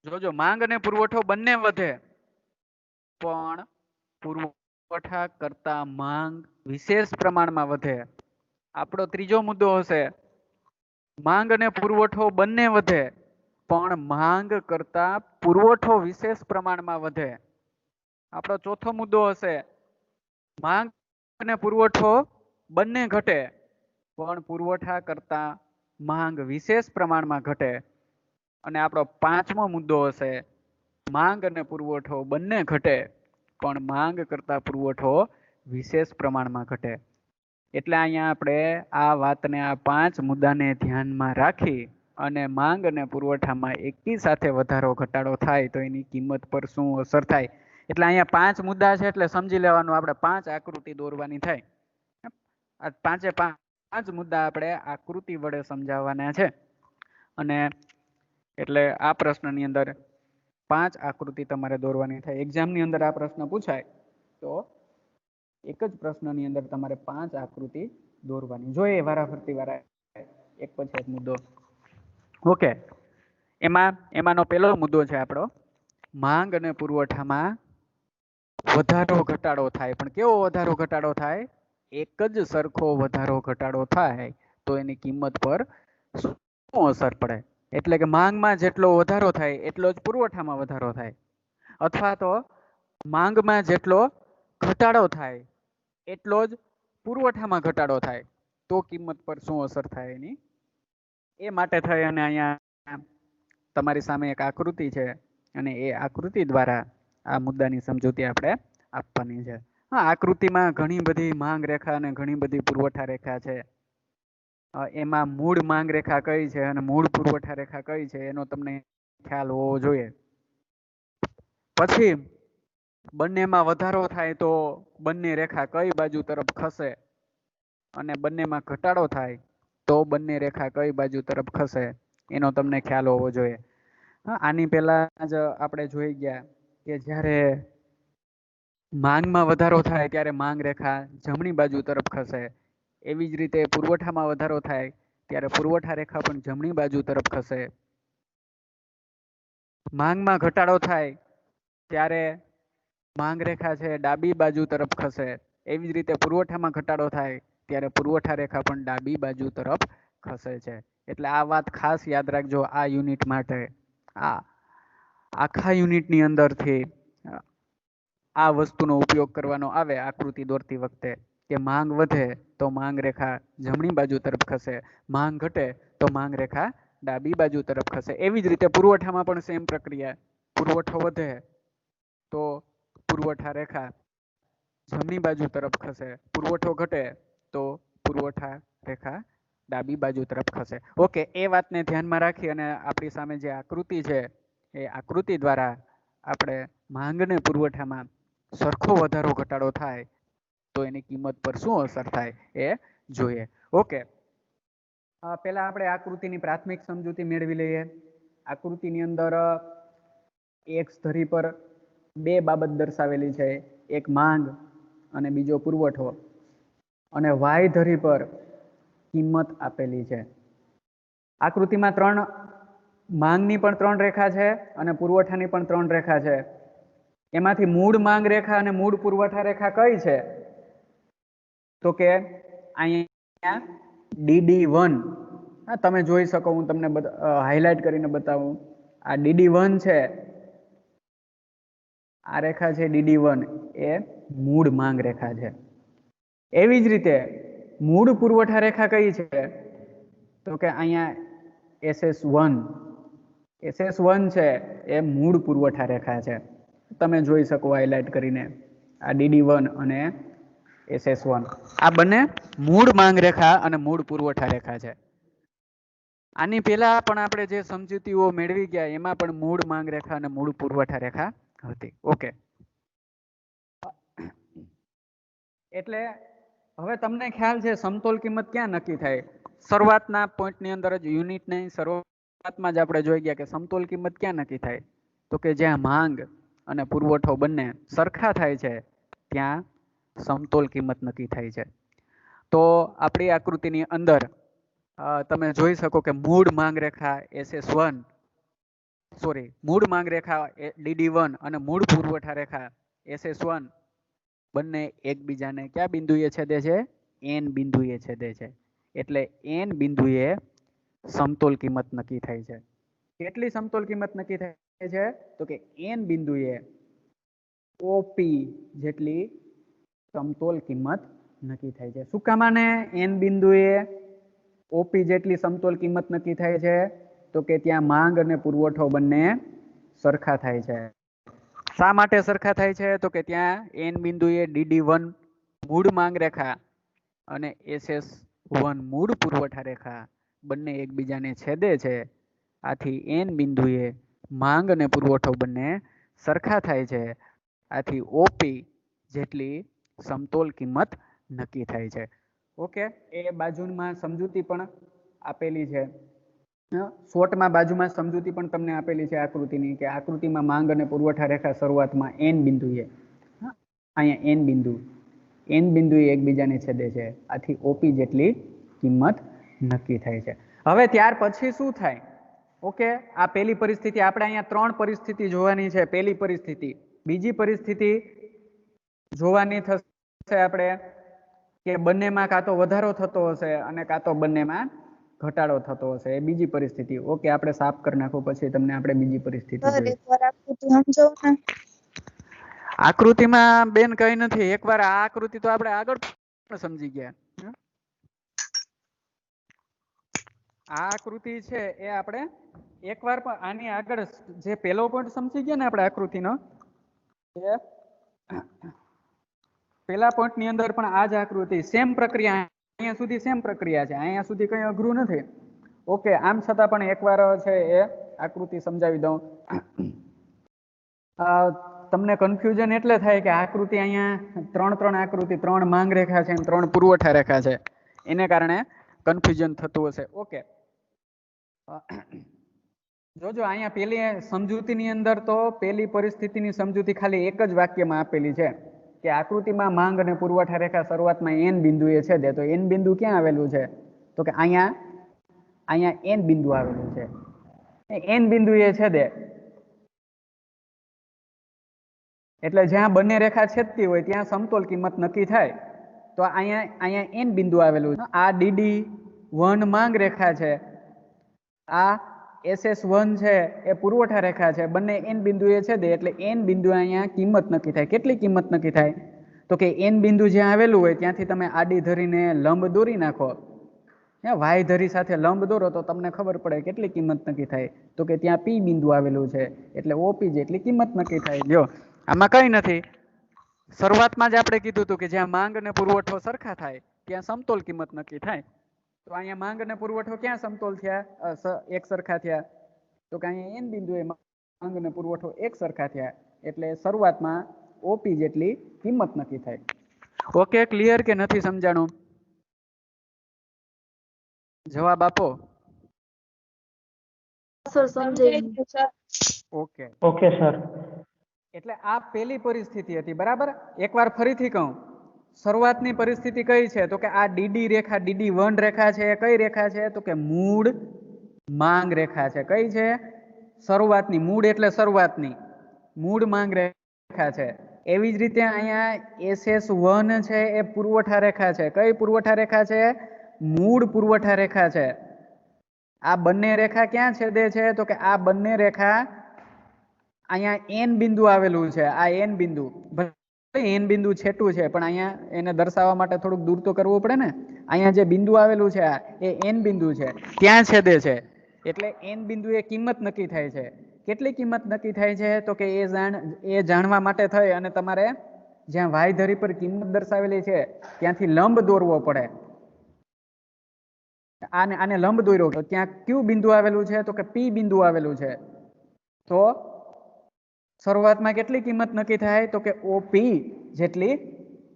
જોજો માંગ અને પુરવઠો બંને વધે પણ પુરવઠા કરતા માંગ વિશેષ પ્રમાણમાં વધે. આપણો ત્રીજો મુદ્દો હશે માંગ અને પુરવઠો બંને વધે પણ માંગ કરતા પુરવઠો વિશેષ પ્રમાણમાં વધે. આપણો ચોથો મુદ્દો હશે માંગ અને પુરવઠો બંને ઘટે પણ પુરવઠા કરતા માંગ વિશેષ પ્રમાણમાં ઘટે. અને આપણો પાંચમો મુદ્દો હશે માંગ અને પુરવઠો બંને ઘટે પણ માંગ કરતા પુરવઠો વિશેષ પ્રમાણમાં ઘટે. એટલે અહીંયા આપણે આ વાતને આ પાંચ મુદ્દાને ધ્યાનમાં રાખી અને માંગ અને પુરવઠામાં એકી સાથે વધારો ઘટાડો થાય તો એની કિંમત પર શું અસર થાય. એટલે અહીંયા પાંચ મુદ્દા છે એટલે સમજી લેવાનું આપણે પાંચ આકૃતિ દોરવાની થાય. આ પાંચે પાંચ મુદ્દા આપણે આકૃતિ વડે સમજાવવાના છે. અને એટલે આ પ્રશ્નની અંદર પાંચ આકૃતિ તમારે દોરવાની થાય. એક્ઝામની અંદર આ પ્રશ્ન પૂછાય તો એક જ પ્રશ્નની અંદર તમારે પાંચ આકૃતિ દોરવાની જોઈએ વારાફરતી વારા એક પછી એક મુદ્દો. ઓકે, એમાંનો પહેલો મુદ્દો છે આપણો માંગ અને પુરવઠામાં વધારો ઘટાડો થાય. પણ કેવો વધારો ઘટાડો થાય? એક જ સરખો વધારો ઘટાડો થાય તો એની કિંમત પર શું અસર પડે? એટલે કે માંગમાં જેટલો વધારો થાય એટલો જ પુરવઠામાં વધારો થાય અથવા તો માંગમાં જેટલો ઘટાડો થાય એટલો જ પુરવઠામાં ઘટાડો થાય તો કિંમત પર શું અસર થાય એની. એ માટે થઈ અને અહીંયા તમારી સામે એક આકૃતિ છે અને એ આકૃતિ દ્વારા આ મુદ્દાની સમજૂતી આપણે આપવાની છે. હા, આકૃતિમાં ઘણી બધી માંગ રેખા અને ઘણી બધી પુરવઠા રેખા છે. એમાં મૂળ માંગ રેખા કઈ છે અને મૂળ પુરવઠા રેખા કઈ છે એનો તમને ખ્યાલ હોવો જોઈએ. પછી બંનેમાં વધારો થાય તો બંને રેખા કઈ બાજુ તરફ ખસે અને બંનેમાં ઘટાડો થાય તો બંને રેખા કઈ બાજુ તરફ ખસે એનો તમને ખ્યાલ હોવો જોઈએ. આની પહેલા જ આપણે જોઈ ગયા કે જ્યારે માંગમાં વધારો થાય ત્યારે માંગ રેખા જમણી બાજુ તરફ ખસે. એવી જ રીતે પુરવઠામાં વધારો થાય ત્યારે પુરવઠા રેખા પણ જમણી બાજુ તરફ ખસે. માંગમાં ઘટાડો થાય ત્યારે માંગ રેખા છે ડાબી બાજુ તરફ ખસે. એવી જ રીતે પુરવઠામાં ઘટાડો થાય ત્યારે પુરવઠા રેખા પણ ડાબી બાજુ તરફ ખસે છે. એટલે આ વાત ખાસ યાદ રાખજો આ યુનિટ માટે. આ આખા યુનિટની અંદરથી આ વસ્તુનો ઉપયોગ કરવાનો આવે આકૃતિ દોરતી વખતે કે માંગ વધે તો માંગ રેખા જમણી બાજુ તરફ ખસે, માંગ ઘટે તો માંગ રેખા ડાબી બાજુ તરફ ખસે. એવી જ રીતે પુરવઠામાં પણ સેમ પ્રક્રિયા. પુરવઠો વધે તો પુરવઠા રેખા જમણી બાજુ તરફ ખસે, પુરવઠો ઘટે તો પુરવઠા રેખા ડાબી બાજુ તરફ ખસે. ઓકે, એ વાતને ધ્યાનમાં રાખી અને આપણી સામે જે આકૃતિ છે એ આકૃતિ દ્વારા આપણે માંગ અને પુરવઠામાં સરખો વધારો ઘટાડો થાય તો એની કિંમત પર શું અસર થાય એ જોઈએ. ઓકે, પહેલા આપણે આકૃતિની પ્રાથમિક સમજૂતી મેળવી લઈએ. આકૃતિની અંદર એક્સ ધરી પર બે બાબત દર્શાવેલી છે, એક માંગ અને બીજો પુરવઠો, અને વાય ધરી પર કિંમત આપેલી છે. આકૃતિમાં માંગની પણ ત્રણ રેખા છે અને પુરવઠાની પણ ત્રણ રેખા છે. એમાંથી મૂળ માંગ રેખા અને મૂળ પુરવઠા રેખા કઈ છે? તો કે અહીંયા DD1. તમે જોઈ શકો, હું તમને હાઈલાઈટ કરીને બતાવું. આ DD1 છે, આ રેખા છે DD1, એ મૂળ માંગ રેખા છે. એવી જ રીતે મૂળ પુરવઠા રેખા કઈ છે? તો કે અહીંયા SS1. SS1 છે એ મૂળ પુરવઠા રેખા છે. તમે જોઈ શકો હાઈલાઈટ કરીને. આ DD1 અને SS1 આ બંને મૂળ માંગ રેખા અને મૂળ પુરવઠા રેખા છે. આની પહેલા પણ આપણે જે સમજૂતીઓ મેળવી ગયા એમાં પણ મૂળ માંગ રેખા અને મૂળ પુરવઠા રેખા હતી. ઓકે, એટલે હવે તમને ખ્યાલ છે સમતોલ કિંમત ક્યાં નક્કી થાય? શરૂઆતના પોઈન્ટની અંદર જ યુનિટની શરૂઆતમાં જ આપણે જોઈ ગયા કે સમતોલ કિંમત ક્યાં નક્કી થાય? તો કે જ્યાં માંગ અને પુરવઠો બંને સરખા થાય છે ત્યાં સમતોલ કિંમત નક્કી થાય છે. તો આપણી આકૃતિની અંદર તમે જોઈ શકો કે મૂળ માંગ રેખા SS1 મૂળ માંગ રેખા DD1 અને મૂળ પુરવઠા રેખા SS1 બંને એકબીજાને કયા બિંદુએ છેદે છે? N બિંદુએ છેદે છે. એટલે N બિંદુએ સમતોલ કિંમત નક્કી થાય છે. કેટલી સમતોલ કિંમત નક્કી થાય છે? તો કે N બિંદુએ OP જેટલી સમતોલ કિંમત નક્કી થાય છે. શું કામ આને N બિંદુએ OP જેટલી સમતોલ કિંમત નક્કી થાય છે? તો કે ત્યાં માંગ અને પુરવઠો બંને સરખા થાય છે. શા માટે સરખા થાય છે? તો કે ત્યાં N બિંદુએ DD1 મૂળ માંગ રેખા અને SS1 મૂળ પુરવઠા રેખા બંને એકબીજાને છેદે છે. આથી N બિંદુએ માંગ અને પુરવઠો બંને સરખા થાય છે. આથી OP જેટલી સમતોલ કિંમત નક્કી થાય છે. ઓકે, એ બાજુમાં સમજૂતી પણ આપેલી છે. શોર્ટમાં બાજુમાં સમજૂતી પણ તમને આપેલી છે આકૃતિની, કે આકૃતિમાં માંગ અને પુરવઠા રેખા શરૂઆતમાં N બિંદુએ, અહીંયા N બિંદુએ એકબીજાને છેદે છે. આથી OP જેટલી કિંમત નક્કી થાય છે. હવે ત્યાર પછી શું થાય? ઓકે, આ પહેલી પરિસ્થિતિ. આપણે અહીંયા 3 પરિસ્થિતિ જોવાની છે. પહેલી પરિસ્થિતિ. બીજી પરિસ્થિતિ જોવાની થશે આપણે કે બંનેમાં કાં તો વધારો થતો હશે અને કાં તો બંનેમાં ઘટાડો થતો હશે. એ બીજી પરિસ્થિતિ. ઓકે, આપણે સાફ કરી નાખો પછી તમને આપણે બીજી પરિસ્થિતિ જોઈએ. આકૃતિમાં બેન કઈ નથી. એકવાર આ આકૃતિ તો આપણે આગળ સમજી ગયા. આ આકૃતિ છે એ આપણે એકવાર પણ આની આગળ જે પહેલો પોઈન્ટ સમજી ગયા ને આપણે આકૃતિનો, એ પેલા પોઈન્ટ ની અંદર પણ આ જ આકૃતિ સેમ પ્રક્રિયા, અહીંયા સુધી સેમ પ્રક્રિયા છે. અહીંયા સુધી કઈ અઘરું નથી. ઓકે, આમ છતાં પણ એકવાર છે એ આકૃતિ સમજાવી દઉં. તમને કન્ફ્યુઝન એટલે થાય કે આકૃતિ અહીંયા 3 આકૃતિ, 3 માંગ રેખા છે અને 3 પુરવઠા રેખા છે, એને કારણે કન્ફ્યુઝન થતું હશે. ઓકે, જોજો અહીંયા પેલી સમજૂતીની અંદર તો પેલી પરિસ્થિતિની સમજૂતી ખાલી એક જ વાક્યમાં આપેલી છે કે આકૃતિમાં માંગ અને પુરવઠા રેખા શરૂઆતમાં N બિંદુએ છેદે. તો N બિંદુ ક્યાં આવેલું છે? તો કે અહીંયા N બિંદુ આવેલું છે. N બિંદુએ છેદે એટલે જ્યાં બંને રેખા છેદતી હોય ત્યાં સમતોલ કિંમત નક્કી થાય. તો અહીંયા N બિંદુ આવેલું છે. આ DD1 માંગ રેખા છે, આ SS1 છે એ પુરવઠા રેખા છે. બંને N બિંદુએ છેદે એટલે N બિંદુ અહીંયા કિંમત નક્કી થાય. કેટલી કિંમત નક્કી થાય? તો કે N બિંદુ જ્યાં આવેલું હોય ત્યાંથી તમે આડી ધરીને લંબ દોરી નાખો. વાય ધરી સાથે લંબ દોરો તો તમને ખબર પડે કેટલી કિંમત નક્કી થાય. તો કે ત્યાં P બિંદુ આવેલું છે એટલે OP જેટલી કિંમત નક્કી થાય. લ્યો, આમાં કઈ નથી. શરૂઆતમાં જ આપણે કીધું હતું કે જ્યાં માંગ અને પુરવઠો સરખા થાય ત્યાં સમતોલ કિંમત નક્કી થાય. તો અહીંયા માંગ અને પુરવઠો ક્યાં સમતોલ થયા? એક સરખા થયા. તો કે અહીંયા N બિંદુએ માંગ અને પુરવઠો એક સરખા થયા એટલે શરૂઆતમાં OP જેટલી કિંમત નક્કી થાય. ઓકે, ક્લિયર કે નથી સમજાણું? જવાબ આપો. Okay okay sir. એટલે આ પહેલી પરિસ્થિતિ હતી, બરાબર? એકવાર ફરીથી કહું, શરૂઆતની પરિસ્થિતિ કઈ છે? તો કે આ DD રેખા, DD1 રેખા છે. કઈ રેખા છે? તો કે મૂળ માંગ રેખા છે. કઈ છે? શરૂઆતની. મૂળ એટલે શરૂઆતની મૂળ માંગ રેખા છે. એવી જ રીતે અહીંયા SS1 છે એ પુરવઠા રેખા છે. કઈ પુરવઠા રેખા છે? મૂળ પુરવઠા રેખા છે. આ બંને રેખા ક્યાં છેદે છે? તો કે આ બંને રેખા અહીંયા N બિંદુ આવેલું છે. આ N બિંદુ, N બિંદુ છેટું છે પણ અહીંયા એને દર્શાવવા માટે થોડુંક દૂર તો કરવું પડે ને. અહીંયા જે બિંદુ આવેલું છે એ N બિંદુ છે, ત્યાં છેદે છે એટલે N બિંદુ એ કિંમત નક્કી થાય છે. કેટલી કિંમત નક્કી થાય છે? તો કે એ જાણવા માટે થઈ અને તમારે જ્યાં વાય ધરી પર કિંમત દર્શાવેલી છે ત્યાંથી લંબ દોરવો પડે. આને લંબ દોર્યો તો ત્યાં કયું બિંદુ આવેલું છે? તો કે P બિંદુ આવેલું છે. તો શરૂઆતમાં કેટલી કિંમત નક્કી થાય? તો કે OP જેટલી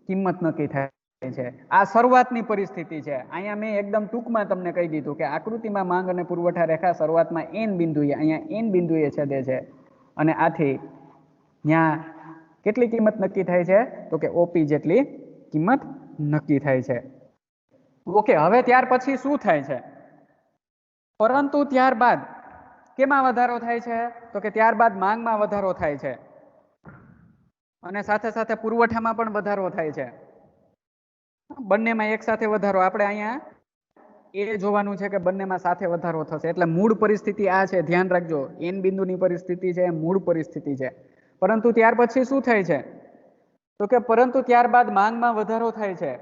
કિંમત નક્કી થાય છે. આ શરૂઆતની પરિસ્થિતિ છે. અહીંયા મેં એકદમ ટૂંકમાં તમને કહી દીધું કે આકૃતિમાં માંગ અને પુરવઠા રેખા શરૂઆતમાં N બિંદુએ, અહીંયા N બિંદુએ છેદે છે અને આથી ત્યાં કેટલી કિંમત નક્કી થાય છે? તો કે OP જેટલી કિંમત નક્કી થાય છે. ઓકે, હવે ત્યાર પછી શું થાય છે? પરંતુ ત્યારબાદ કેમાં વધારો થાય છે? તો કે ત્યારબાદ માંગમાં વધારો થાય છે અને સાથે સાથે પુરવઠામાં પણ વધારો થાય છે. બંનેમાં એક સાથે વધારો. આપણે અહીંયા એ જોવાનું છે કે બંનેમાં સાથે વધારો થશે. એટલે મૂળ પરિસ્થિતિ આ છે, ધ્યાન રાખજો. એન બિંદુની પરિસ્થિતિ છે, મૂળ પરિસ્થિતિ છે. પરંતુ ત્યાર પછી શું થાય છે? તો કે પરંતુ ત્યારબાદ માંગમાં વધારો થાય છે.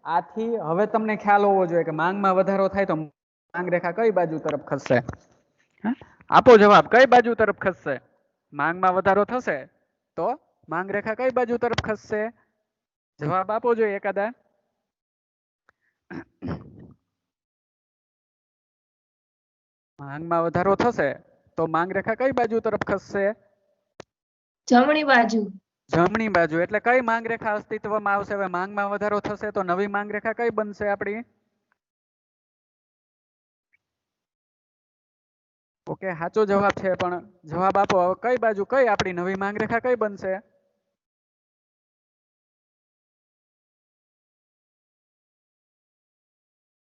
આથી હવે તમને ખ્યાલ હોવો જોઈએ કે માંગમાં વધારો થાય તો માંગ રેખા કઈ બાજુ તરફ ખસશે? આપો જવાબ. કઈ બાજુ તરફ ખસશે? માંગમાં વધારો થશે તો માંગ રેખા કઈ બાજુ તરફ ખસશે? જવાબ આપો જોઈએ એકાદા. માંગમાં વધારો થશે તો માંગ રેખા કઈ બાજુ તરફ ખસશે? જમણી બાજુ. જમણી બાજુ. એટલે કઈ માંગ રેખા અસ્તિત્વમાં આવશે? હવે માંગમાં વધારો થશે તો નવી માંગ રેખા કઈ બનશે આપણી? ઓકે, સાચો જવાબ છે, પણ જવાબ આપો હવે કઈ બાજુ, કઈ આપણી નવી માંગ રેખા કઈ બનશે?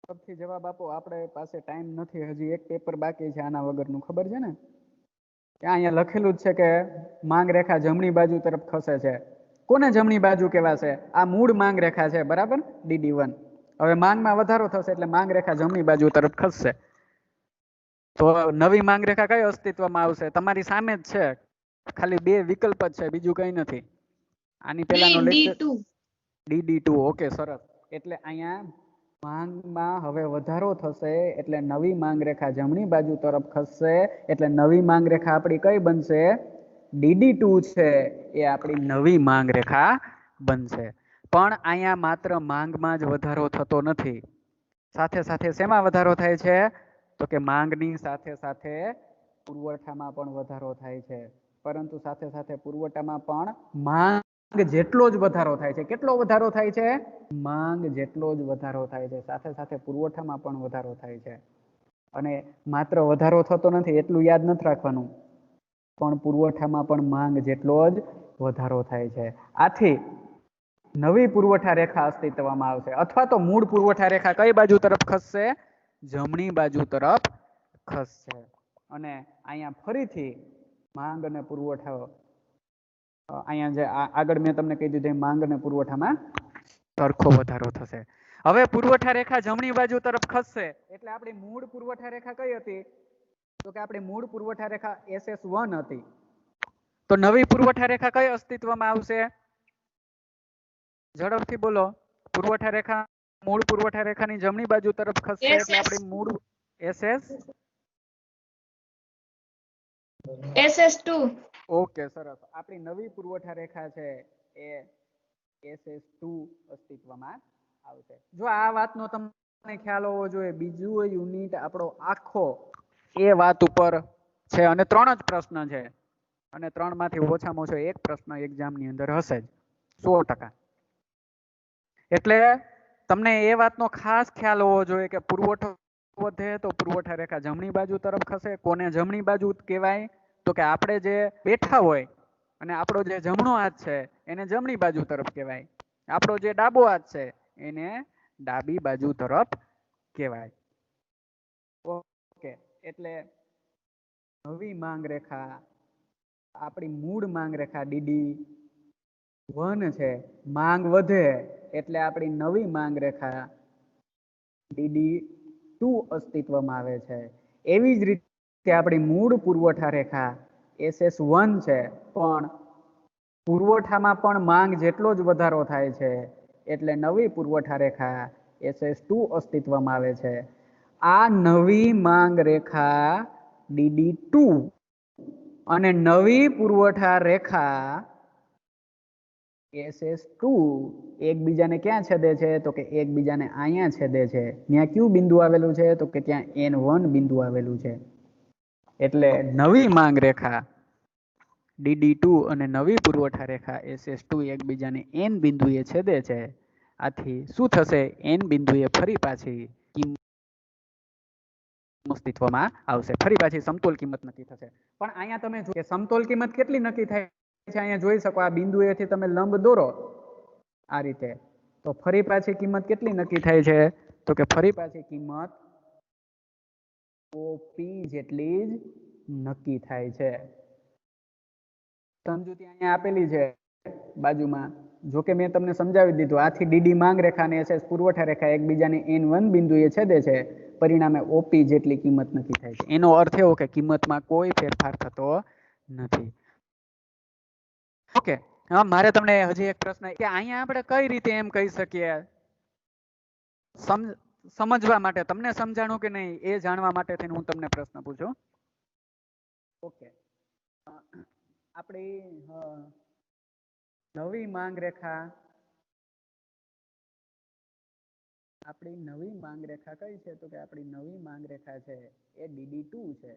સૌથી જવાબ આપો. આપણે પાસે ટાઈમ નથી, હજી એક પેપર બાકી છે આના વગરનું, ખબર છે ને? ત્યાં અહીંયા લખેલું જ છે કે માંગ રેખા જમણી બાજુ તરફ ખસે છે. કોને જમણી બાજુ કહેવાશે? આ મૂળ માંગ રેખા છે, બરાબર, DD1. હવે માંગમાં વધારો થશે એટલે માંગ રેખા જમણી બાજુ તરફ ખસશે. તો નવી માંગ રેખા કઈ અસ્તિત્વમાં આવશે? તમારી સામે જ છે, ખાલી બે વિકલ્પ જ છે, બીજું કઈ નથી. આની પહેલાનો લેક્ચર DD2. ઓકે, સરસ. એટલે અહીંયા માંગમાં હવે વધારો થશે એટલે નવી માંગ રેખા જમણી બાજુ તરફ ખસશે. એટલે નવી માંગ રેખા આપણી કઈ બનશે? DD2 છે એ આપણી નવી માંગ રેખા બનશે. પણ અહીંયા માત્ર માંગમાં જ વધારો થતો નથી, સાથે સાથે શેમાં વધારો થાય છે? તો કે માંગની સાથે સાથે પુરવઠામાં પણ વધારો થાય છે. પરંતુ સાથે સાથે પુરવઠામાં પણ માંગ જેટલો જ વધારો થાય છે. કેટલો વધારો થાય છે? માંગ જેટલો જ વધારો થાય છે. સાથે સાથે પુરવઠામાં પણ વધારો થાય છે. અને માત્ર વધારો થતો નથી એટલું યાદ નથી રાખવાનું, પણ પુરવઠામાં પણ માંગ જેટલો જ વધારો થાય છે. આથી નવી પુરવઠા રેખા અસ્તિત્વમાં આવશે, અથવા તો મૂળ પુરવઠા રેખા કઈ બાજુ તરફ ખસશે? જમણી બાજુ તરફ ખસશે. અને અહીંયા ફરીથી માંગ અને પુરવઠો, અહીંયા જે આગળ મેં તમને કહી દીધું, માંગ અને પુરવઠામાં સરખો વધારો થશે. હવે પુરવઠા રેખા જમણી બાજુ તરફ ખસશે એટલે આપણી મૂળ પુરવઠા રેખા કઈ હતી? તો કે આપણી મૂળ પુરવઠા રેખા SS1 હતી. તો નવી પુરવઠા રેખા કઈ અસ્તિત્વમાં આવશે? ઝડપથી બોલો. પુરવઠા રેખા મૂળ પુરવઠા રેખાની જમણી બાજુ તરફ ખસશે એટલે આપણી મૂળ SS2. ઓકે, સરસ. આપણી નવી પુરવઠા રેખા છે એ SS2 અસ્તિત્વમાં આવશે. જો આ વાતનો તમને ખ્યાલ હોવો જોઈએ. બીજું યુનિટ આપણો આખો એ વાત ઉપર છે અને 3 જ પ્રશ્ન છે, અને 3 માંથી ઓછામાં ઓછો એક પ્રશ્ન એક્ઝામની અંદર હશે જ 100%. એટલે તમને એ વાતનો ખાસ ખ્યાલ હોવો જોઈએ કે પુરવઠો વધે તો પુરવઠા રેખા જમણી બાજુ તરફ ખસે. કોને જમણી બાજુ કહેવાય? તો કે આપણે જે બેઠા હોય અને આપણો જે જમણો હાથ છે એને જમણી બાજુ તરફ કહેવાય. આપણો જે ડાબો હાથ છે એને ડાબી બાજુ તરફ કહેવાય. ઓકે, એટલે નવી માંગ રેખા આપણી મૂળ માંગ રેખા DD1 છે. માંગ વધે એટલે આપણી નવી માંગ રેખા DD2 અસ્તિત્વમાં આવે છે. એવી જ રીતે આપણી મૂળ પુરવઠા રેખા SS1 છે, પણ પુરવઠામાં પણ માંગ જેટલો જ વધારો થાય છે એટલે નવી પુરવઠા રેખા SS2 અસ્તિત્વમાં આવે છે. આ નવી માંગ રેખા DD2 અને નવી પુરવઠા રેખા SS2 એકબીજાને ક્યાં છેદે છે? તો કે એકબીજાને અહીંયા છેદે છે. ત્યાં કયું બિંદુ આવેલું છે? તો કે ત્યાં N1 બિંદુ આવેલું છે. એટલે નવી માંગ રેખા DD2 અને નવી પુરવઠા રેખા SS2 એકબીજાને N બિંદુએ છેદે છે. આથી શું થશે? N બિંદુએ ફરી પાછી અસ્તિત્વમાં આવશે. ફરી પાછી સમતોલ કિંમત નક્કી થશે. પણ અહીંયા તમે જો કે સમતોલ કિંમત કેટલી નક્કી થાય છે? અહીંયા જોઈ શકો, આ બિંદુએથી તમે લંબ દોરો આ રીતે, તો ફરી પાછી કિંમત કેટલી નક્કી થાય છે? તો કે ફરી પાછી કિંમત OP જેટલી જ નક્કી થાય છે. સમજૂતી અહીંયા આપેલી છે બાજુમાં. જો કે મેં તમને સમજાવી દીધું. આથી ડીડી માંગ રેખા અને એસએસ પુરવઠા રેખા એકબીજાને N1 બિંદુએ છેદે છે. પરિણામે ઓપી જેટલી કિંમત નક્કી થાય છે. એનો અર્થ એવો કે કિંમતમાં કોઈ ફેરફાર થતો નથી. ઓકે, હા, મારે તમને હજી એક પ્રશ્ન કે અહીંયા આપણે કઈ રીતે એમ કહી શકીએ, સમજવા માટે, તમને સમજાણું કે નહીં એ જાણવા માટે થઈને હું તમને પ્રશ્ન પૂછું. ઓકે, આપણી નવી માંગ રેખા કઈ છે? તો કે આપણી નવી માંગ રેખા છે એ DD2 છે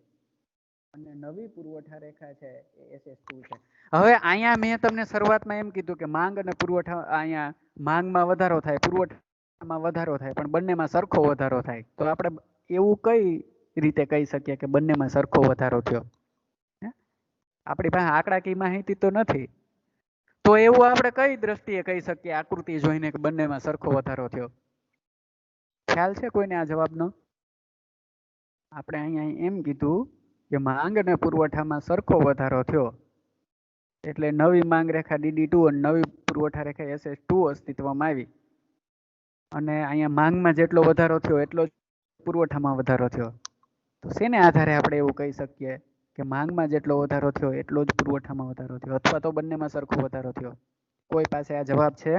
અને નવી પુરવઠા રેખા છે એ SS2 છે. હવે અહીંયા મેં તમને શરૂઆતમાં એમ કીધું કે માંગ અને પુરવઠા, અહીંયા માંગમાં વધારો થાય, પુરવઠામાં વધારો થાય, પણ બંનેમાં સરખો વધારો થાય. તો આપણે એવું કઈ રીતે કહી શકીએ કે બંનેમાં સરખો વધારો થયો? આપણી પાસે આંકડાકીય માહિતી તો નથી, તો એવું આપણે કઈ દ્રષ્ટિએ કહી શકીએ આકૃતિ જોઈને કે બંનેમાં સરખો વધારો થયો? ખ્યાલ છે કોઈને આ જવાબનો? આપણે અહીંયા એમ કીધું કે માંગ અને પુરવઠામાં સરખો વધારો થયો, એટલે નવી માંગ રેખા DD2 અને નવી પુરવઠા રેખા SS2 અસ્તિત્વમાં આવી. અને અહીંયા માંગમાં જેટલો વધારો થયો એટલો જ પુરવઠામાં વધારો થયો. તો શેને આધારે આપણે એવું કહી શકીએ કે માંગમાં જેટલો વધારો થયો એટલો જ પુરવઠામાં વધારો થયો, અથવા તો બંનેમાં સરખો વધારો થયો? કોઈ પાસે આ જવાબ છે?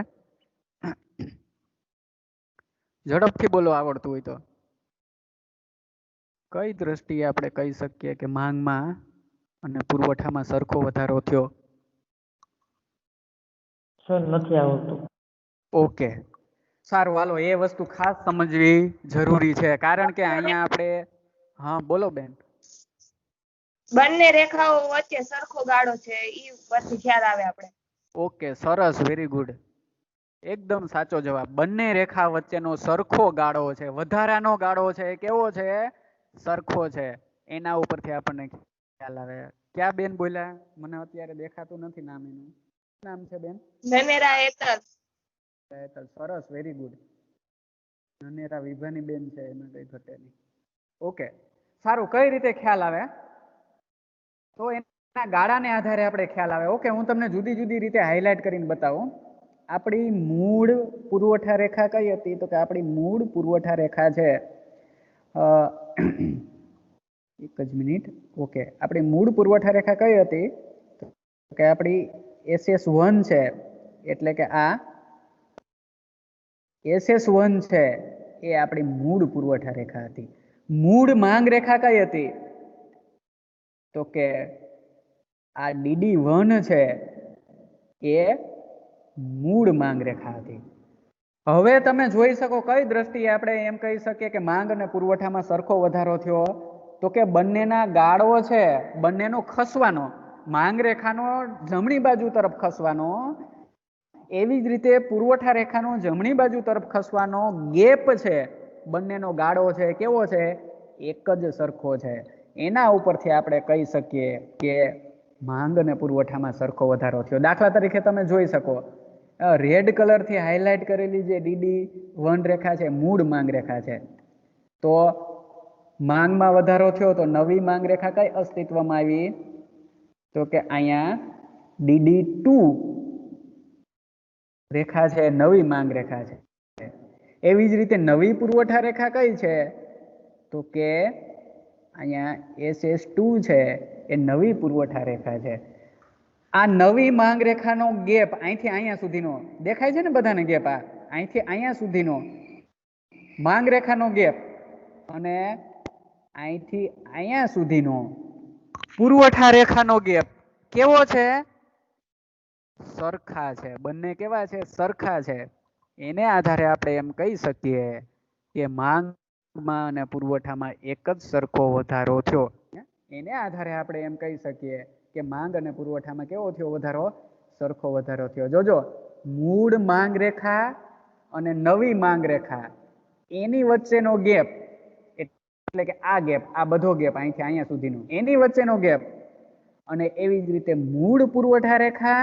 ઝડપથી બોલો આવડતું હોય તો. કઈ દ્રષ્ટિએ આપણે કહી શકીએ કે માંગમાં અને પુરવઠામાં સરખો વધારો થયો? સર નથી આવડતું. ઓકે, સારું, હાલો એ વસ્તુ ખાસ સમજવી જરૂરી છે, કારણ કે અહીંયા આપણે, હા બોલો બેન. બંને રેખાઓ વચ્ચે સરખો ગાળો છે, ઈ પરથી ખ્યાલ આવે આપણે. ઓકે, સરસ, વેરી ગુડ, એકદમ સાચો જવાબ. બંને રેખા વચ્ચેનો સરખો ગાળો છે, વધારાનો ગાળો છે, કેવો છે? સરખો છે. એના ઉપરથી આપણને ખ્યાલ આવે. ક્યાં બેન બોલ્યા? મને અત્યારે દેખાતું નથી નામ એનું. નામ છે બેન? નનેરા હેતલ. સરસ, વેરી ગુડ. નનેરા વિભાની બેન છે, એમાં કઈ ઘટે નહીં. ઓકે, સારું, કઈ રીતે ખ્યાલ આવે? તો એના ગાળાને આધારે આપણે ખ્યાલ આવે. ઓકે, હું તમને જુદી જુદી રીતે હાઇલાઇટ કરીને બતાવું. આપણી મૂળ પુરવઠા રેખા કઈ હતી? તો કે આપણી મૂળ પુરવઠા રેખા છે, એક જ મિનિટ. ઓકે, આપણી મૂળ પુરવઠા રેખા કઈ હતી? કે આપણી SS1 છે, એટલે કે આ SS1 છે એ આપણી મૂળ પુરવઠા રેખા હતી. મૂળ માંગ રેખા કઈ હતી? તો કે આ DD1 છે એ મૂળ માંગ રેખા હતી. હવે તમે જોઈ શકો કઈ દ્રષ્ટિએ આપણે એમ કહી શકીએ કે માંગ અને પુરવઠામાં સરખો વધારો થયો? તો કે બંનેના ગાળો છે, બંનેનો ખસવાનો, માંગ રેખાનો જમણી બાજુ તરફ ખસવાનો, એવી જ રીતે પુરવઠા રેખાનો જમણી બાજુ તરફ ખસવાનો ગેપ છે, બંનેનો ગાળો છે, કેવો છે? એક જ સરખો છે. એના ઉપરથી આપણે કહી શકીએ કે માંગ અને પુરવઠામાં સરખો વધારો થયો. દાખલા તરીકે તમે જોઈ શકો, રેડ કલરથી હાઇલાઇટ કરેલી જે DD1 રેખા છે મૂળ માંગ રેખા છે. તો માંગમાં વધારો થયો તો નવી માંગ રેખા કઈ અસ્તિત્વમાં આવી? તો કે અહીંયા DD2 રેખા છે, નવી માંગ રેખા છે. એવી જ રીતે નવી પુરવઠા રેખા કઈ છે? તો કે અહીંયા SS2 છે એ નવી પુરવઠા રેખા છે. આ નવી માંગ રેખાનો ગેપ અહીંથી અહીંયા સુધીનો દેખાય છે ને બધાને ગેપ? આ અહીંથી અહીંયા સુધીનો માંગ રેખાનો ગેપ અને અહીંથી અહીંયા સુધીનો પુરવઠા રેખાનો ગેપ કેવો છે? સરખા છે. બંને કેવા છે? સરખા છે. એને આધારે આપણે એમ કહી શકીએ કે માંગમાં અને પુરવઠામાં એક જ સરખો વધારો થયો. એને આધારે આપણે એમ કહી શકીએ કે માંગ અને પુરવઠામાં કેવો થયો વધારો? સરખો વધારો થયો. જોજો, મૂળ માંગ રેખા અને નવી માંગ રેખા એની વચ્ચેનો ગેપ, એટલે કે આ ગેપ, આ બધો ગેપ અહીંથી અહીંયા સુધીનો, એની વચ્ચેનો ગેપ, અને એવી જ રીતે મૂળ પુરવઠા રેખા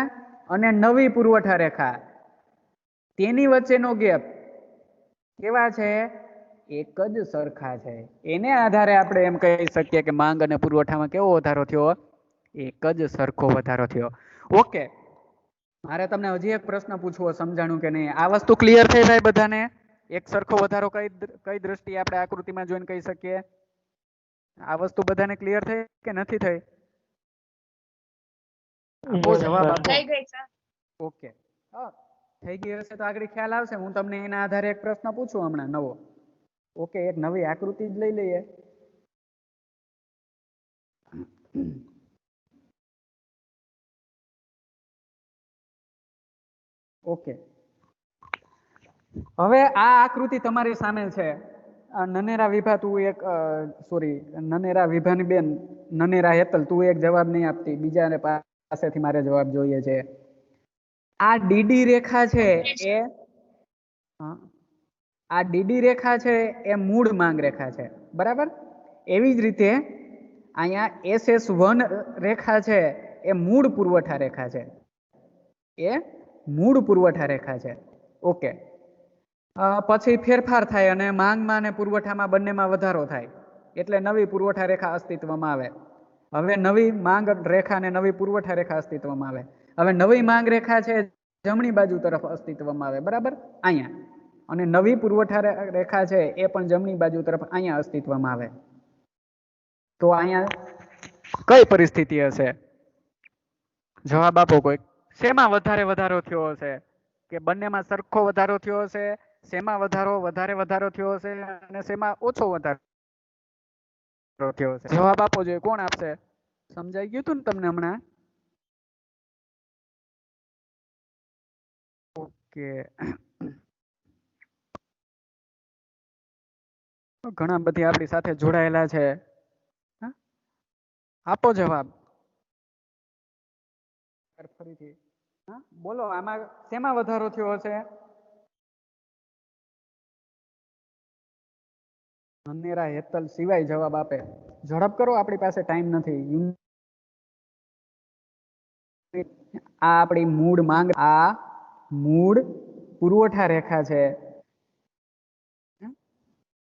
અને નવી પુરવઠા રેખા તેની વચ્ચેનો ગેપ કેવા છે? એક જ સરખા છે. એને આધારે આપણે એમ કહી શકીએ કે માંગ અને પુરવઠામાં કેવો વધારો થયો? એક જ સરખો વધારો થયો. ઓકે, મારે તમને હજી એક પ્રશ્ન પૂછવો, સમજાણું કે નહીં? આ વસ્તુ ક્લિયર થઈ ભાઈ બધાને? એક સરખો વધારો કઈ દ્રષ્ટિએ આપણે આકૃતિમાં જોઈને કહી શકીએ? આ વસ્તુ બધાને ક્લિયર થઈ કે નથી થઈ? આપો જવાબ આપો. થઈ ગઈ સર. ઓકે, થઈ ગઈ હશે તો આગળ ખ્યાલ આવશે. હું તમને એના આધારે એક પ્રશ્ન પૂછું હમણાં નવો. ઓકે, એક નવી આકૃતિ જ લઈ લઈએ. ઓકે, હવે આ આકૃતિ તમારી સામે છે. નનેરા વિભા તું એક સોરી નનેરા વિભાની બેન, નનેરા હેતલ તું એક જવાબ નહીં આપતી, બીજાને પાસેથી મારે જવાબ જોઈએ છે. આ ડીડી રેખા છે એ આ ડીડી રેખા છે એ મૂળ માંગ રેખા છે, બરાબર? એવી જ રીતે અહીંયા SS1 રેખા છે એ મૂળ પુરવઠા રેખા છે. એ મૂળ પુરવઠા રેખા છે. ઓકે, પછી ફેરફાર થાય અને માંગમાં અને પુરવઠામાં બંનેમાં વધારો થાય એટલે નવી પુરવઠા રેખા અસ્તિત્વમાં આવે. હવે નવી માંગ રેખા અને નવી પુરવઠા રેખા અસ્તિત્વમાં આવે. હવે નવી માંગ રેખા છે જમણી બાજુ તરફ અસ્તિત્વમાં આવે, બરાબર? અહીંયા. અને નવી પુરવઠા રેખા છે એ પણ જમણી બાજુ તરફ અહીંયા અસ્તિત્વમાં આવે. તો અહીંયા કઈ પરિસ્થિતિ હશે? જવાબ આપો કોઈ. શેમાં વધારે વધારો થયો હશે? કે બંનેમાં સરખો વધારો થયો હશે? શેમાં વધારે વધારો થયો હશે અને શેમાં ઓછો વધારો થયો હશે? જવાબ આપો જોઈએ. કોણ આપશે? સમજાઈ ગયું તું ને તમને હમણાં? ઓકે, ઘણા બધી આપણી સાથે જોડાયેલા છે. આપો જવાબ ફરીથી. બોલો, આમાં શેમાં વધારો થયો હશે? નનેરા હેતલ સિવાય જવાબ આપે. ઝડપ કરો, આપણી પાસે ટાઈમ નથી. આ આપણી મૂળ માંગ, આ મૂળ પુરવઠા રેખા છે.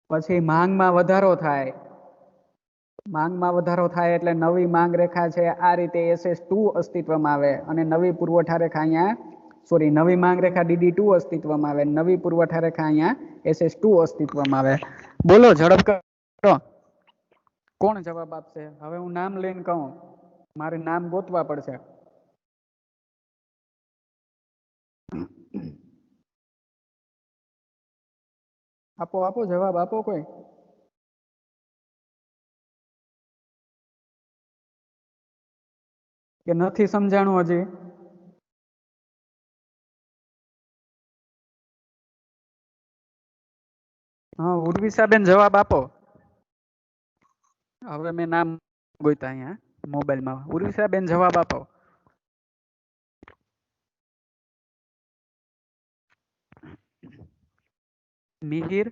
પછી માંગમાં વધારો થાય. માંગમાં વધારો થાય એટલે નવી માંગ રેખા છે આ રીતે SS2 અસ્તિત્વમાં આવે અને નવી પુરવઠા રેખા અહીંયા સોરી નવી માંગ રેખા DD2 અસ્તિત્વમાં આવે, નવી પુરવઠા રેખા અહીંયા SS2 અસ્તિત્વમાં આવે. બોલો, ઝડપ કરો. કોણ જવાબ આપશે? હવે હું નામ લઈને કહું, મારે નામ ગોતવા પડશે. આપો આપો જવાબ આપો કોઈ. કે નથી સમજાણું હજી? હા, ઉર્વિશાબેન જવાબ આપો. હવે મેં નામ ગોત્યા અહીંયા મોબાઈલમાં. ઉર્વિશાબેન જવાબ આપો. મિહિર,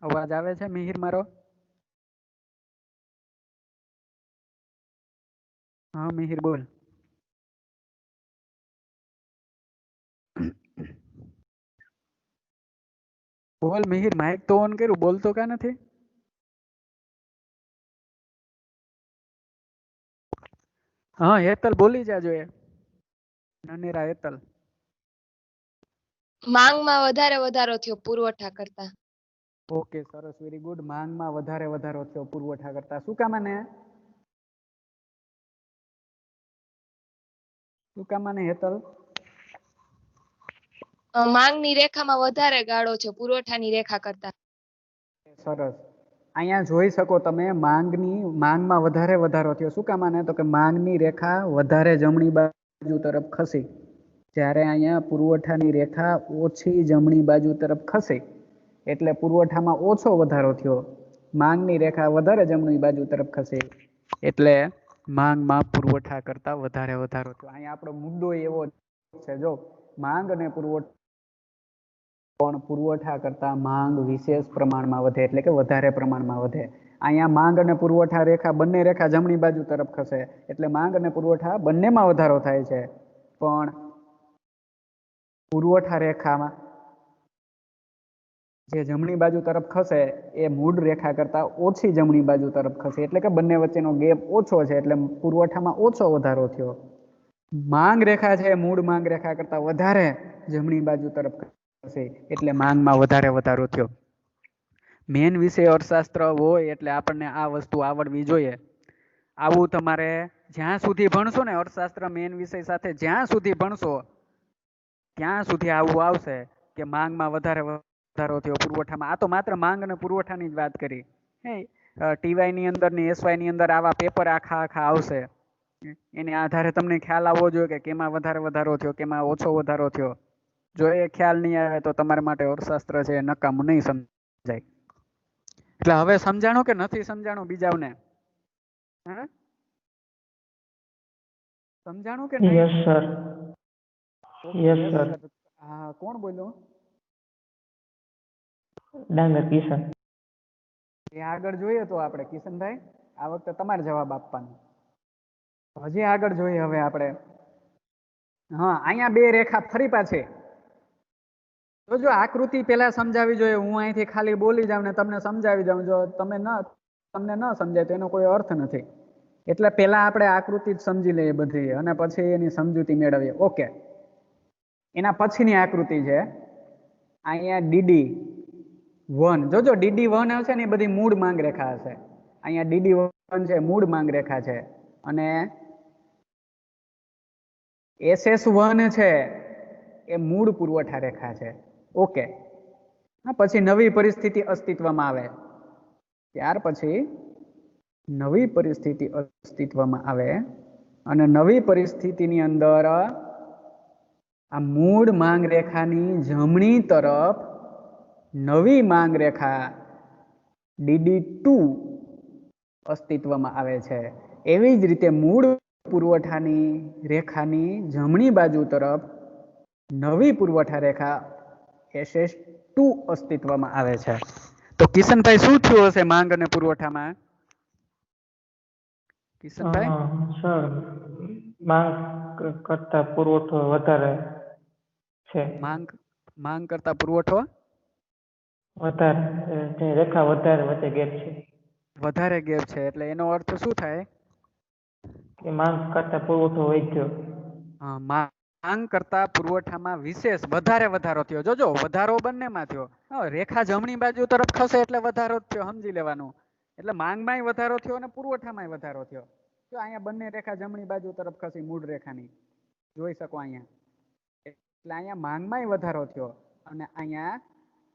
અવાજ આવે છે મિહિર મારો? હા મિહિર બોલ. બોલ મિહિર, માઇક તો ઓન કર્યું, બોલતો કા નથી? હા હેતલ બોલી જાજો. એ નનેરા હેતલ. માંગમાં વધારે વધારો થયો પુરવઠા કરતા. ઓકે, સરસ, વેરી ગુડ. માંગમાં વધારે વધારો થયો પુરવઠા કરતા. શું કામ આને? શું કામ આને હેતલ? માંગની રેખામાં વધારે ગાળો છે પુરવઠાની રેખા કરતા. સરસ. અહીંયા જોઈ શકો તમે માંગમાં વધારે વધારો થયો. શું કામ આને? તો કે માંગની રેખા વધારે જમણી બાજુ તરફ ખસી, જ્યારે અહીંયા પુરવઠાની રેખા ઓછી જમણી બાજુ તરફ ખસે એટલે પુરવઠામાં ઓછો વધારો થયો. માંગની રેખા વધારે જમણી બાજુ તરફ ખસે એટલે માંગમાં પુરવઠા કરતા વધારે વધારો થયો. અહીંયા આપણો મુદ્દો એવો છે, જો માંગ અને પુરવઠા કરતા માંગ વિશેષ પ્રમાણમાં વધે એટલે કે વધારે પ્રમાણમાં વધે. અહીંયા માંગ અને પુરવઠા રેખા બંને રેખા જમણી બાજુ તરફ ખસે એટલે માંગ અને પુરવઠા બંનેમાં વધારો થાય છે. પણ પુરવઠા રેખામાં જે જમણી બાજુ તરફ ખસે એ મૂળ રેખા કરતા ઓછી જમણી બાજુ તરફ ખસે, એટલે કે બંને વચ્ચેનો ગેપ ઓછો છે, એટલે પુરવઠામાં ઓછો વધારો થયો. માંગ રેખા છે મૂળ માંગ રેખા કરતા વધારે જમણી બાજુ તરફ ખસે, એટલે માંગમાં વધારે વધારો થયો. મેન વિષય અર્થશાસ્ત્ર હોય એટલે આપણને આ વસ્તુ આવડવી જોઈએ. આવું તમારે જ્યાં સુધી ભણશો ને અર્થશાસ્ત્ર મેન વિષય સાથે જ્યાં સુધી ભણશો ત્યાં સુધી આવું આવશે કે માંગમાં વધારે વધારો થયો, પુરવઠામાં. આ તો માત્ર માંગ અને પુરવઠાની જ વાત કરી. ટીવાય ની અંદર ને એસવાય ની અંદર આવા પેપર આખા આખા આવશે. એને આધારે તમને ખ્યાલ આવવો જોઈએ કે કેમાં વધારે વધારો થયો, કેમાં ઓછો વધારો થયો. જો એ ખ્યાલ નહીં આવે તો તમારા માટે અર્થશાસ્ત્ર છે એ નકામું નહીં સમજાય. એટલે હવે સમજાણું કે નથી સમજાણું બીજાઓને? હે? સમજાણું કે નહીં? Yes sir. Yes sir. હા, કોણ બોલ્યો? ડાંગર કિશન. એ આગળ જોઈએ તો આપણે કિશનભાઈ આ વખતે તમારે જવાબ આપવાનો. હજી આગળ જોઈએ હવે આપણે. હા, અહીંયા બે રેખા ફરી પાછી. જો આકૃતિ પેલા સમજાવી જોઈએ. હું અહીંથી ખાલી બોલી જાઉં ને તમને સમજાવી જાઉં, જો તમને ન સમજાય તો એનો કોઈ અર્થ નથી. એટલે પેલા આપણે આકૃતિ જ સમજી લઈએ બધી અને પછી એની સમજૂતી મેળવીએ. ઓકે, એના પછીની આકૃતિ છે અહીંયા DD1. જોજો DD1 હશે ને એ બધી મૂળ માંગ રેખા હશે. અહીંયા DD1 છે મૂળ માંગ રેખા છે અને SS1 છે એ મૂળ પુરવઠા રેખા છે. ઓકે, હા, પછી નવી પરિસ્થિતિ અસ્તિત્વમાં આવે. ત્યાર પછી નવી પરિસ્થિતિ અસ્તિત્વમાં આવે અને નવી પરિસ્થિતિની અંદર આ મૂળ માંગ રેખાની જમણી તરફ નવી માંગ રેખા DD2 અસ્તિત્વમાં આવે છે. એવી જ રીતે મૂળ પુરવઠાની રેખાની જમણી બાજુ તરફ નવી પુરવઠા રેખા SS2 અસ્તિત્વમાં આવે છે. તો કિશનભાઈ શું થયું હશે માંગ અને પુરવઠામાં? કિશનભાઈ? સર, માંગ કરતા પુરવઠો વધારે છે. માંગ કરતા પુરવઠો વધારે, જે રેખા વધારે વચ્ચે ગેપ છે. વધારે ગેપ છે એટલે એનો અર્થ શું થાય? કે માંગ કરતા પુરવઠો વધ્યો. હા, માંગ કરતા પુરવઠામાં વિશેષ વધારે વધારો થયો. જોજો વધારો બંનેમાં થયો. રેખા જમણી બાજુ તરફ ખસે એટલે વધારો જ થયો, સમજી લેવાનું. એટલે માંગમાંય વધારો થયો અને પુરવઠામાંય વધારો થયો. જો અહીંયા બંને રેખા જમણી બાજુ તરફ ખસી મૂળ રેખાની, જોઈ શકો અહીંયા. એટલે અહીંયા માંગમાંય વધારો થયો અને અહીંયા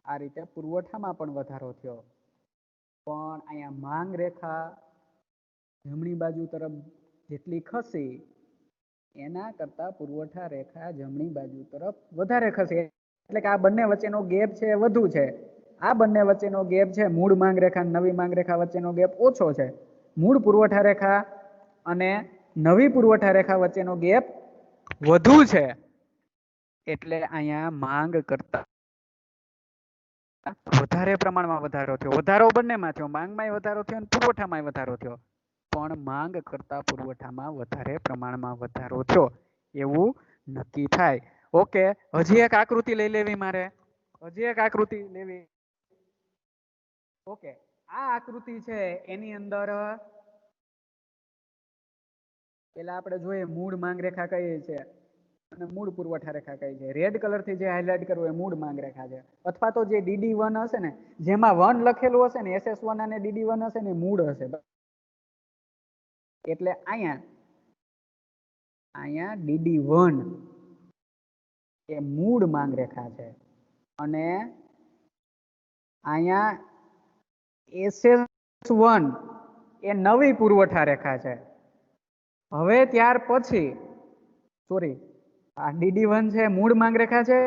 આ રીતે પુરવઠામાં પણ વધારો થયો. પણ અહીંયા માંગ રેખા જમણી બાજુ તરફ જેટલી ખસી એના કરતા પુરવઠા રેખા જમણી બાજુ તરફ વધારે ખસે. એટલે કે આ બંને વચ્ચેનો ગેપ છે એ વધુ છે. આ બંને વચ્ચેનો ગેપ છે મૂળ માંગ રેખા અને નવી માંગ રેખા વચ્ચેનો ગેપ ઓછો છે. મૂળ પુરવઠા રેખા અને નવી પુરવઠા રેખા વચ્ચેનો ગેપ વધુ છે. એટલે અહીંયા માંગ કરતા વધારે પ્રમાણમાં વધારો થયો. વધારો બંનેમાં થયો, માંગમાંય વધારો થયો અને પુરવઠામાંય વધારો થયો. પણ માંગ કરતા પુરવઠામાં વધારે પ્રમાણમાં વધારો થયો એવું નક્કી થાય. ઓકે, હજી એક આકૃતિ લઈ લેવી મારે. હજી એક આકૃતિ લેવી. ઓકે, આ આકૃતિ છે એની અંદર પેલા આપણે જોઈએ મૂળ માંગ રેખા કઈ છે અને મૂળ પુરવઠા રેખા કઈ છે. રેડ કલર થી જે હાઇલાઇટ કરવું એ મૂળ માંગ રેખા છે, અથવા તો જે DD1 હશે ને જેમાં 1 લખેલું હશે ને SS1 અને DD1 હશે ને મૂળ હશે. એટલે અહીંયા DD1 એ મૂળ માંગ રેખા છે અને અહીંયા SS1 એ નવી પુરવઠા રેખા છે. હવે ત્યાર પછી આ DD1 છે મૂળ માંગ રેખા છે,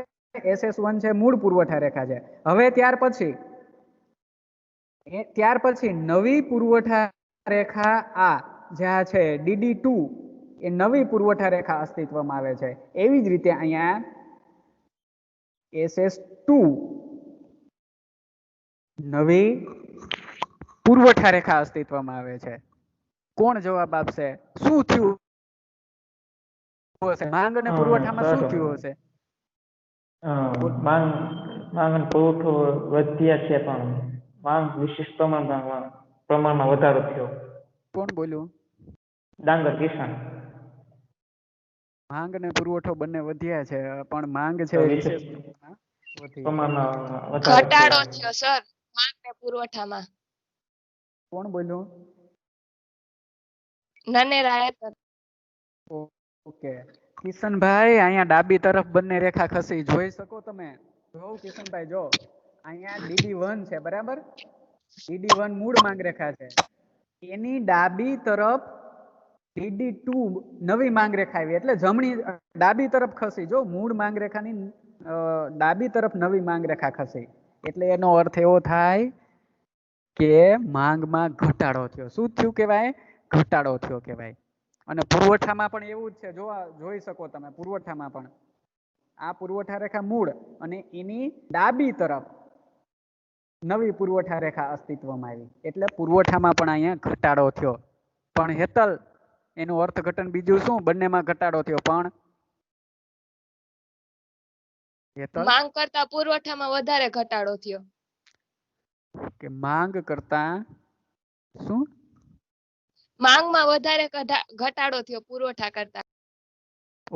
SS1 છે મૂળ પુરવઠા રેખા છે. હવે ત્યાર પછી નવી પુરવઠા રેખા આ જ્યાં છે DD2 એ નવી પુરવઠા રેખા અસ્તિત્વમાં આવે છે. એવી જ રીતે અહીંયા SS2 નવી પુરવઠા રેખા અસ્તિત્વમાં આવે છે. કોણ જવાબ આપશે? શું થયું હશે માંગ અને પુરવઠામાં? શું થયું હશે? માંગ માંગ અને પુરવઠો વધ્યા છે પણ માંગ વિશિષ્ટ પ્રમાણમાં વધારો થયો. કોણ બોલ્યું? ડાંગર કિસાન. માંગ અને પુરવઠો બંને વધ્યા છે પણ માંગ છે તો એ વિશેષ વિશેષ પ્રમાણમાં વધી છે. પ્રમાણમાં વધારો ઘટાડો થયો. થયો સર માંગ ને પુરવઠામાં. કોણ બોલ્યું? નનેરાએ સર. ઓકે કિશનભાઈ, અહીંયા ડાબી તરફ બંને રેખા ખસી જોઈ શકો તમે? જો કિશનભાઈ જો, અહીંયા DD1 છે બરાબર? DD1 મૂળ માંગ રેખા છે, એની ડાબી તરફ DD2 નવી માંગ રેખા આવી એટલે જમણી ડાબી તરફ ખસી. જો મૂળ માંગ રેખાની ડાબી તરફ નવી માંગ રેખા ખસી એટલે એનો અર્થ એવો થાય કે માંગમાં ઘટાડો થયો. શું થયું કહેવાય? ઘટાડો થયો કહેવાય. અને પુરવઠામાં પણ એવું જ છે. જોઈ શકો તમે પુરવઠામાં પણ આ પુરવઠા રેખા મૂળ અને એની ડાબી તરફ નવી પુરવઠા રેખા અસ્તિત્વમાં આવી એટલે પુરવઠામાં પણ અહીંયા ઘટાડો થયો. પણ હેતલ, એનું અર્થઘટન બીજું શું? બંનેમાં ઘટાડો થયો પણ હેતલ માંગ કરતા પુરવઠામાં વધારે ઘટાડો થયો. કે માંગ કરતા શું? માંગમાં વધારે ઘટાડો થયો પુરવઠા કરતા.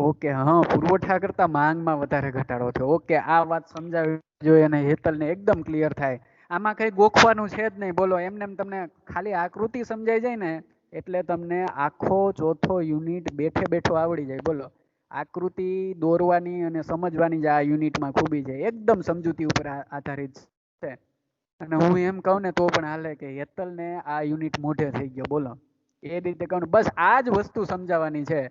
ઓકે, હા, પુરવઠા કરતા માંગમાં વધારે ઘટાડો થયો. ઓકે, આ વાત સમજાવી જોઈએ અને હેતલને એકદમ ક્લિયર થાય. આમાં કઈ ગોખવાનું છે જ નહીં. બોલો, એમને તમને ખાલી આકૃતિ સમજાઈ જાય ને એટલે તમને આખો ચોથો યુનિટ બેઠે બેઠો આવડી જાય. બોલો, આકૃતિ દોરવાની અને સમજવાની જ આ યુનિટમાં ખૂબી છે. એકદમ સમજૂતી ઉપર આધારિત છે. અને હું એમ કહું ને તો પણ હાલે કે હેતલને આ યુનિટ મોઢે થઈ ગયો. બોલો, એ રીતે કહું, બસ આ જ વસ્તુ સમજાવવાની છે.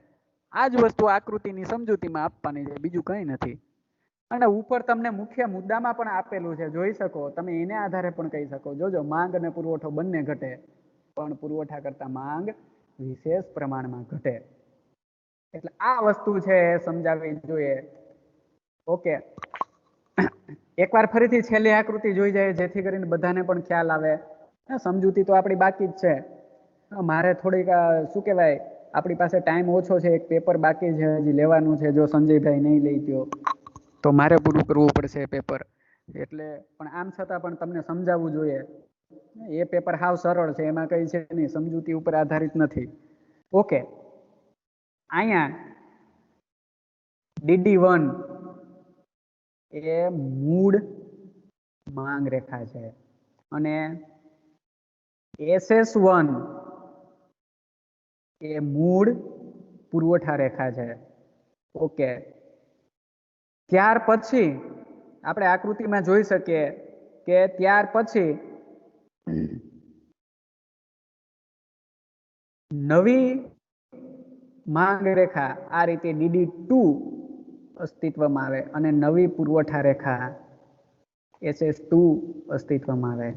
આ જ વસ્તુ આકૃતિની સમજૂતીમાં આપવાની છે, બીજું કંઈ નથી. અને ઉપર તમને મુખ્ય મુદ્દામાં પણ આપેલું છે, જોઈ શકો તમે. એને આધારે પણ કહી શકો. જોજો, માંગ અને પુરવઠો બંને ઘટે પણ પુરવઠા કરતા માંગ વિશેષ પ્રમાણમાં ઘટે. એટલે આ વસ્તુ છે સમજાવવી જોઈએ. ઓકે, એકવાર ફરીથી છેલ્લી આકૃતિ જોઈ જાય જેથી કરીને બધાને પણ ખ્યાલ આવે. સમજૂતી તો આપણી બાકી જ છે. મારે થોડીક શું કહેવાય, આપણી પાસે ટાઈમ ઓછો છે. એક પેપર બાકી છે, હજી લેવાનું છે. જો સંજયભાઈ નહીં લઈ ગયો તો મારે પૂરું કરવું પડશે પેપર. એટલે પણ આમ છતાં પણ તમને સમજાવવું જોઈએ. એ પેપર હાવ સરળ છે, એમાં કઈ છે નહીં, સમજૂતી ઉપર આધારિત નથી. ઓકે, અહીંયા DD1 એ મૂળ માંગ રેખા છે અને SS1 એ મૂળ પુરવઠા રેખા છે. ઓકે, ત્યાર પછી આપણે આકૃતિમાં જોઈ શકીએ કે ત્યાર પછી નવી માંગ રેખા આ રીતે DD2 અસ્તિત્વમાં આવે અને નવી પુરવઠા રેખા SS2 અસ્તિત્વમાં આવે.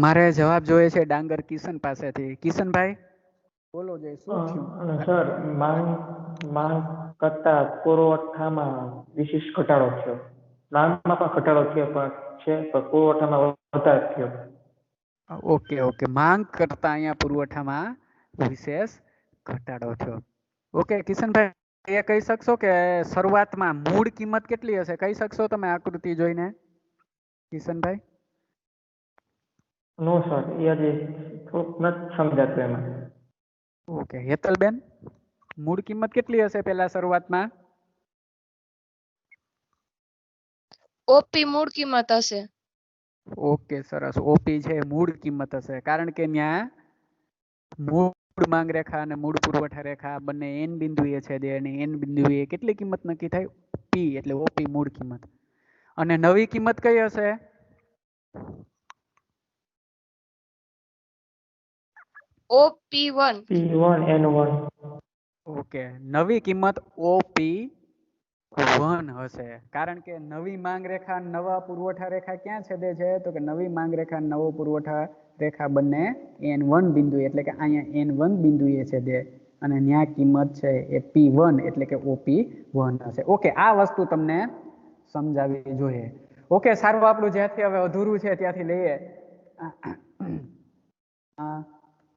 મારે જવાબ જોઈએ છે ડાંગર કિશન પાસેથી. કિશનભાઈ, બોલો જોઈએ શું થયું? અને સર, માંગ કરતા પુરવઠામાં વિશિષ્ટ ઘટાડો થયો. માંગમાં પણ ઘટાડો થયો પણ છે, પણ પુરવઠામાં વધારે થયો. ઓકે ઓકે, માંગ કરતા અહીંયા પુરવઠામાં વિશેષ ઘટાડો થયો. ઓકે કિશનભાઈ, એ કહી શકશો કે શરૂઆતમાં મૂળ કિંમત કેટલી હશે? કહી શકશો તમે આકૃતિ જોઈને કિશનભાઈ? નો સર, એ હજી થોડુંક નથી સમજાતું એમાં. ઓકે, હેતલબેન, મૂળ કિંમત કેટલી હશે પેલા શરૂઆતમાં? ઓપી મૂળ કિંમત હશે. ઓકે, સરસ. ઓપી છે મૂળ કિંમત હશે, કારણ કે ત્યાં મૂળ માંગ રેખા અને મૂળ પુરવઠા રેખા બંને n બિંદુએ છે અને n બિંદુએ કેટલી કિંમત નક્કી થાય? પી, એટલે ઓપી મૂળ કિંમત. અને નવી કિંમત કઈ હશે? OP1. P1N1. ઓકે, નવી કિંમત OP1 હશે, કારણ કે નવી માંગ રેખા નવા પુરવઠા રેખા ક્યાં છેદે છે? તો કે નવી માંગ રેખા નવો પુરવઠા રેખા બંને N1 બિંદુ એટલે કે અહીંયા N1 બિંદુએ છેદે અને ત્યાં કિંમત છે એ P1 એટલે કે OP1 હશે. ઓકે, આ વસ્તુ તમને સમજાવવી જોઈએ. ઓકે, સારું, આપણું જ્યાંથી હવે અધૂરું છે ત્યાંથી લઈએ.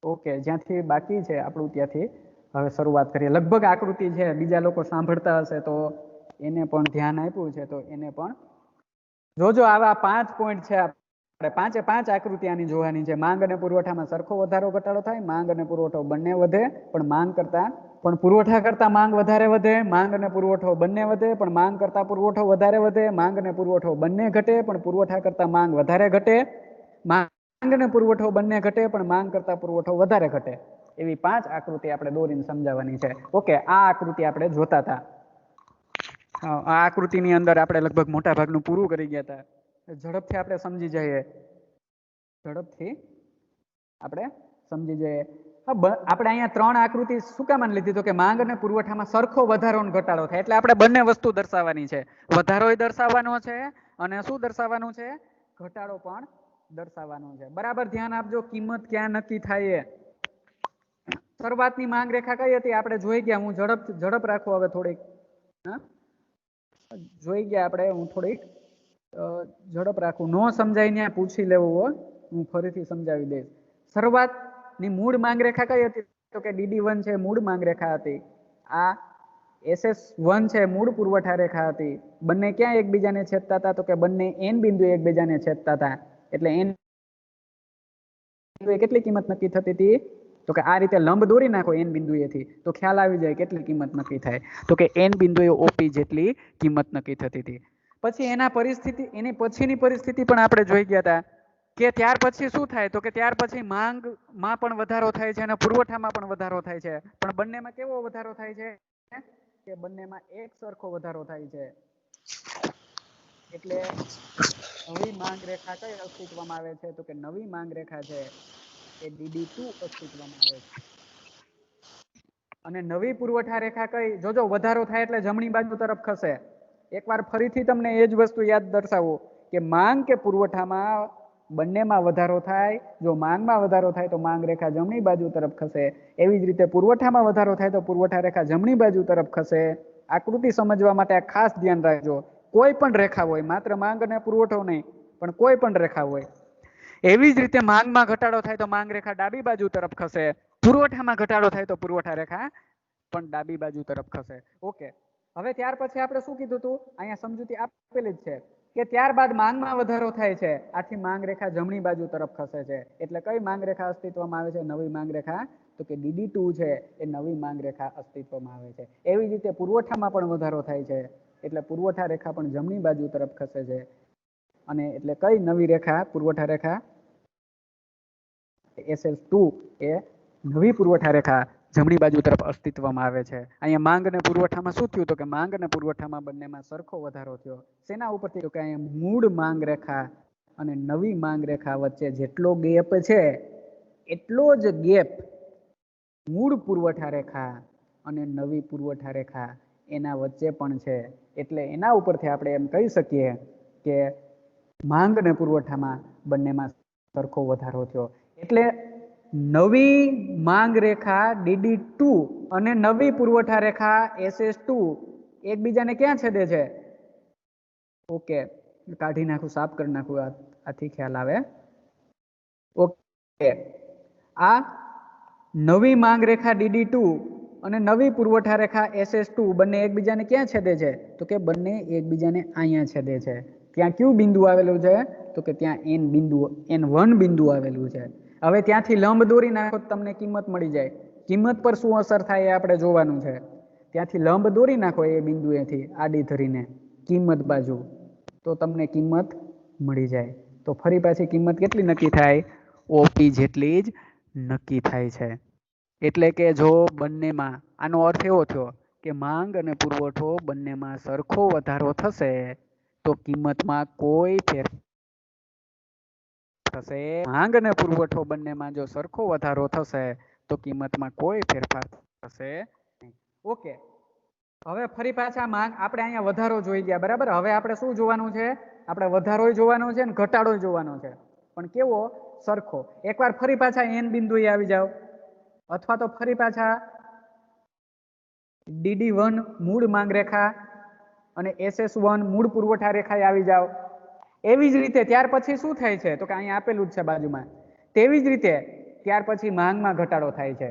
ઓકે, જ્યાંથી બાકી છે આપણું ત્યાંથી હવે શરૂઆત કરીએ. લગભગ આકૃતિ છે, બીજા લોકો સાંભળતા હશે તો એને પણ ધ્યાન આપ્યું છે તો એને પણ જોજો આવા 5 પોઈન્ટ છે. આપણે 5 આકૃતિ આની જોવાની છે. માંગ અને પુરવઠામાં સરખો વધારો ઘટાડો થાય, માંગ અને પુરવઠો બંને વધે પણ માંગ કરતા પણ પુરવઠા કરતા માંગ વધારે વધે, માંગ અને પુરવઠો બંને વધે પણ માંગ કરતા પુરવઠો વધારે વધે, માંગ અને પુરવઠો બંને ઘટે પણ પુરવઠા કરતા માંગ વધારે ઘટે, માંગ અને પુરવઠો બંને ઘટે પણ માંગ કરતા પુરવઠો વધારે ઘટે. એવી 5 આકૃતિ આપણે દોરીને સમજાવવાની છે. ઓકે, આ આકૃતિ આપણે જોતા હતા. આ આકૃતિની અંદર આપણે લગભગ મોટા ભાગનું પૂરું કરી ગયા હતા. ઝડપથી આપણે સમજી જઈએ. આપણે અહીંયા 3 આકૃતિ શું કામ લીધી તો કે માંગ અને પુરવઠામાં સરખો વધારો અને ઘટાડો થાય. એટલે આપણે બંને વસ્તુ દર્શાવવાની છે. વધારોય દર્શાવવાનો છે અને શું દર્શાવવાનું છે? ઘટાડો પણ દર્શાવવાનો છે. બરાબર ધ્યાન આપજો. કિંમત ક્યાં નક્કી થાય? શરૂઆતની માંગ રેખા કઈ હતી આપણે જોઈ ગયા. હું ઝડપ રાખું હવે થોડીક. જોઈ ગયા આપણે. હું થોડીક ઝડપ રાખું. નો સમજાય ને પૂછી લેવું હોય, હું ફરીથી સમજાવી દઈશ. શરૂઆતની મૂળ માંગ રેખા કઈ હતી તો કે DD1 છે, મૂળ માંગ રેખા હતી. આ SS1 છે, મૂળ પુરવઠા રેખા હતી. બંને ક્યાં એકબીજાને છેદતા હતા તો કે બંને n બિંદુ એકબીજાને છેદતા હતા. એટલે n કેટલી કિંમત નક્કી થતી હતી તો કે આ રીતે લંબ દોરી નાખો n બિંદુએથી તો ખ્યાલ આવી જાય કેટલી કિંમત નક્કી થાય. તો કે n બિંદુએ OP જેટલી કિંમત નક્કી થતી હતી. પછી એની પછીની પરિસ્થિતિ પણ આપણે જોઈ ગયા હતા કે ત્યાર પછી શું થાય તો કે ત્યાર પછી માંગમાં પણ વધારો થાય છે અને પુરવઠામાં પણ વધારો થાય છે. પણ બંનેમાં કેવો વધારો થાય છે કે બંનેમાં એક સરખો વધારો થાય છે. એટલે નવી માંગ રેખા કઈ અસ્તિત્વમાં આવે છે તો કે નવી માંગ રેખા છે એ DD2 અસ્તિત્વમાં આવે છે. અને નવી પુરવઠા રેખા કઈ? જોજો વધારો થાય એટલે જમણી બાજુ તરફ ખસે. એકવાર ફરીથી તમને એ જ વસ્તુ યાદ દર્શાવું કે માંગ કે પુરવઠામાં બંનેમાં વધારો થાય. જો માંગમાં વધારો થાય તો માંગ રેખા જમણી બાજુ તરફ ખસે. એવી જ રીતે પુરવઠામાં વધારો થાય તો પુરવઠા રેખા જમણી બાજુ તરફ ખસે. આકૃતિ સમજવા માટે આ ખાસ ધ્યાન રાખજો. કોઈ પણ રેખા હોય, માત્ર માંગ અને પુરવઠો નહીં, પણ કોઈ પણ રેખા હોય. એવી જ રીતે માંગમાં ઘટાડો થાય તો માંગ રેખા ડાબી બાજુ તરફ ખસે. પુરવઠામાં ઘટાડો થાય તો પુરવઠા રેખા પણ ડાબી બાજુ તરફ ખસે. ઓકે, હવે ત્યાર પછી આપણે શું કીધું હતું? અહીંયા સમજૂતી આપેલી જ છે કે ત્યારબાદ માંગમાં વધારો થાય છે. આથી માંગ રેખા જમણી બાજુ તરફ ખસે છે. એટલે કઈ માંગ રેખા અસ્તિત્વમાં આવે છે? નવી માંગ રેખા. તો કે DD2 છે એ નવી માંગ રેખા અસ્તિત્વમાં આવે છે. એવી જ રીતે પુરવઠામાં પણ વધારો થાય છે એટલે પુરવઠા રેખા પણ જમણી બાજુ તરફ ખસે છે. અને એટલે કઈ નવી રેખા? પુરવઠા રેખા SS2 એ નવી પુરવઠા રેખા જમણી બાજુ તરફ અસ્તિત્વમાં આવે છે. અહીંયા માંગ અને પુરવઠામાં શું થયું તો કે માંગ અને પુરવઠામાં બંનેમાં સરખો વધારો થયો. શેના ઉપરથી? તો કે અહીંયા મૂળ માંગ રેખા અને નવી માંગ રેખા વચ્ચે જેટલો ગેપ છે એટલો જ ગેપ મૂળ પુરવઠા રેખા અને નવી પુરવઠા રેખા એના વચ્ચે પણ છે. એટલે એના ઉપરથી આપણે એમ કહી શકીએ કે માંગ અને પુરવઠામાં બંનેમાં સરખો વધારો થયો. એટલે નવી માંગ રેખા DD2 અને નવી પુરવઠા રેખા SS2 એકબીજાને ક્યાં છેદે છે? ઓકે, કાઢી નાખું, સાફ કરી નાખું, આથી ખ્યાલ આવે. ઓકે, આ નવી માંગ રેખા DD2 અને નવી પુરવઠા રેખા SS2 બંને એકબીજાને ક્યાં છેદે છે? તો કે બંને એકબીજાને અહીંયા છેદે છે. ત્યાં કયું બિંદુ આવેલું છે? તો કે ત્યાં N1 બિંદુ આવેલું છે. હવે ત્યાંથી લંબ દોરી નાખો તમને કિંમત મળી જાય. કિંમત પર શું અસર થાય એ આપણે જોવાનું છે. ત્યાંથી લંબ દોરી નાખો એ બિંદુએથી આડી ધરીને કિંમત બાજુ, તો તમને કિંમત મળી જાય. તો ફરી પાછી કિંમત કેટલી નક્કી થાય? OP જેટલી જ નક્કી થાય છે. એટલે કે જો બંનેમાં, આનો અર્થ એવો થયો કે માંગ અને પુરવઠો બંનેમાં સરખો વધારો થશે તો કિંમતમાં કોઈ ફેરફાર થશે. માંગ અને પુરવઠો બંનેમાં જો સરખો વધારો થશે તો કિંમતમાં કોઈ ફેરફાર થશે નહીં. ઓકે, હવે ફરી પાછા માંગ, આપણે અહીંયા વધારો જોઈ ગયા, બરાબર. હવે આપણે શું જોવાનું છે? આપણે વધારો જોવાનો છે ને ઘટાડો જોવાનો છે, પણ કેવો? સરખો. એકવાર ફરી પાછા N બિંદુએ આવી જાઓ, અથવા તો ફરી પાછા DD1 મૂળ માંગ રેખા અને SS1 મૂળ પુરવઠા રેખાએ આવી જાઓ. એવી જ રીતે ત્યાર પછી શું થાય છે? તો કે અહીંયા આપેલું જ છે બાજુમાં. તેવી જ રીતે ત્યાર પછી માંગમાં ઘટાડો થાય છે.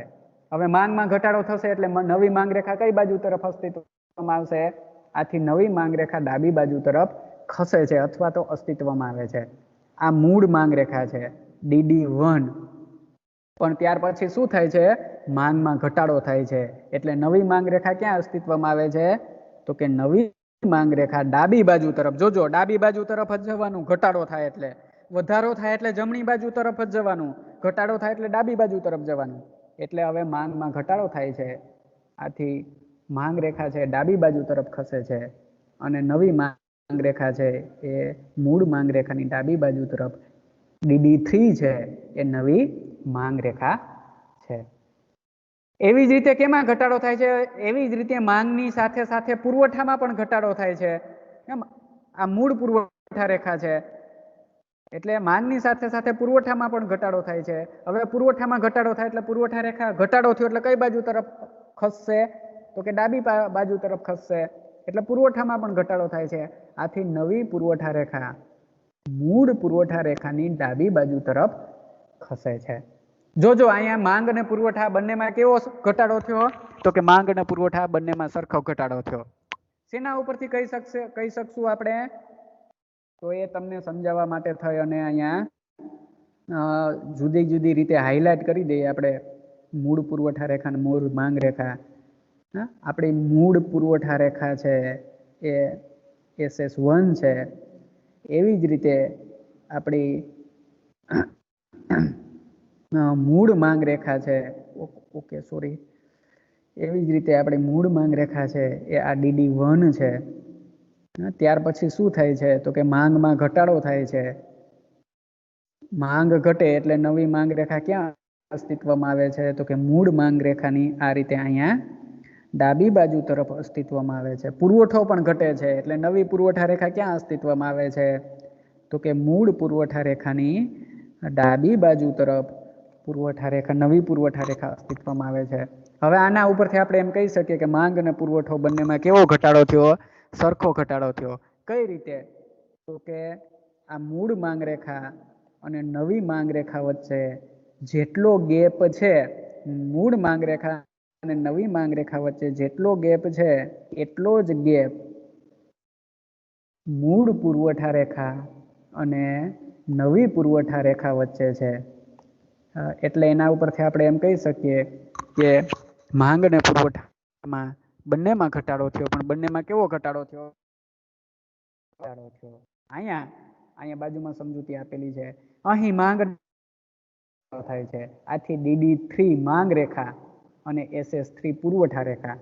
હવે માંગમાં ઘટાડો થશે એટલે નવી માંગ રેખા કઈ બાજુ તરફ અસ્તિત્વમાં આવશે? આથી નવી માંગ રેખા ડાબી બાજુ તરફ ખસે છે અથવા તો અસ્તિત્વમાં આવે છે. આ મૂળ માંગ રેખા છે DD1. પણ ત્યાર પછી શું થાય છે? માંગમાં ઘટાડો થાય છે. એટલે નવી માંગ રેખા ક્યાં અસ્તિત્વમાં આવે છે? તો કે નવી માંગ રેખા ડાબી બાજુ તરફ, જોજો ડાબી બાજુ તરફ જ જવાનું. ઘટાડો થાય એટલે, વધારો થાય એટલે જમણી બાજુ તરફ જ જવાનું, ઘટાડો થાય એટલે ડાબી બાજુ તરફ જવાનું. એટલે હવે માંગમાં ઘટાડો થાય છે. આથી માંગ રેખા છે ડાબી બાજુ તરફ ખસે છે અને નવી માંગ રેખા છે એ મૂળ માંગ રેખાની ડાબી બાજુ તરફ DD3 છે એ નવી માંગ રેખા છે. એવી જ રીતે કેમાં ઘટાડો થાય છે? એવી જ રીતે માંગની સાથે સાથે પુરવઠામાં પણ ઘટાડો થાય છે. એમ આ મૂળ પુરવઠા રેખા છે એટલે માંગની સાથે સાથે પુરવઠામાં પણ ઘટાડો થાય છે. હવે પુરવઠામાં ઘટાડો થાય એટલે પુરવઠા રેખા ઘટાડો થયો એટલે કઈ બાજુ તરફ ખસશે? તો કે ડાબી બાજુ તરફ ખસશે. એટલે પુરવઠામાં પણ ઘટાડો થાય છે. આથી નવી પુરવઠા રેખા મૂળ પુરવઠા રેખાની ડાબી બાજુ તરફ ખસે છે. જોજો અહીંયા માંગ અને પુરવઠા બંનેમાં કેવો ઘટાડો થયો? તો કે માંગ અને પુરવઠા બંનેમાં સરખો ઘટાડો થયો. શેના ઉપરથી કહી શકશું આપણે? તો એ તમને સમજાવવા માટે થઈ અને અહીંયા જુદી જુદી રીતે હાઇલાઇટ કરી દઈએ આપણે. મૂળ પુરવઠા રેખા અને મૂળ માંગ રેખા. આપણી મૂળ પુરવઠા રેખા છે એ SS1 છે. એવી જ રીતે આપણી મૂળ માંગ રેખા છે, ઓકે સોરી, એવી જ રીતે આપણી મૂળ માંગ રેખા છે એ આ DD1 છે. ત્યાર પછી શું થાય છે? તો કે માંગમાં ઘટાડો થાય છે. માંગ ઘટે એટલે નવી માંગ રેખા ક્યાં અસ્તિત્વમાં આવે છે? તો કે મૂળ માંગ રેખાની આ રીતે અહીંયા ડાબી બાજુ તરફ અસ્તિત્વમાં આવે છે. પુરવઠો પણ ઘટે છે એટલે નવી પુરવઠા રેખા ક્યાં અસ્તિત્વમાં આવે છે? તો કે મૂળ પુરવઠા રેખાની ડાબી બાજુ તરફ નવી પુરવઠા રેખા અસ્તિત્વમાં આવે છે. હવે આના ઉપરથી આપણે એમ કહી શકીએ કે માંગ અને પુરવઠો બંનેમાં કેવો ઘટાડો થયો? સરખો ઘટાડો થયો. કઈ રીતે? તો કે આ મૂળ માંગ રેખા અને નવી માંગ રેખા વચ્ચે જેટલો ગેપ છે, મૂળ માંગ રેખા અને નવી માંગ રેખા વચ્ચે જેટલો ગેપ છે એટલો જ ગેપ મૂળ પુરવઠા રેખા અને નવી પુરવઠા રેખા વચ્ચે છે. એટલે એના ઉપરથી આપણે એમ કહી શકીએ કે માંગ અને પુરવઠામાં બંનેમાં ઘટાડો થયો. પણ બંનેમાં કેવો ઘટાડો થયો? અહીંયા બાજુમાં સમજૂતી આપેલી છે. અહીં માંગ થાય છે. આથી DD3 માંગ રેખા અને SS3 પુરવઠા રેખા.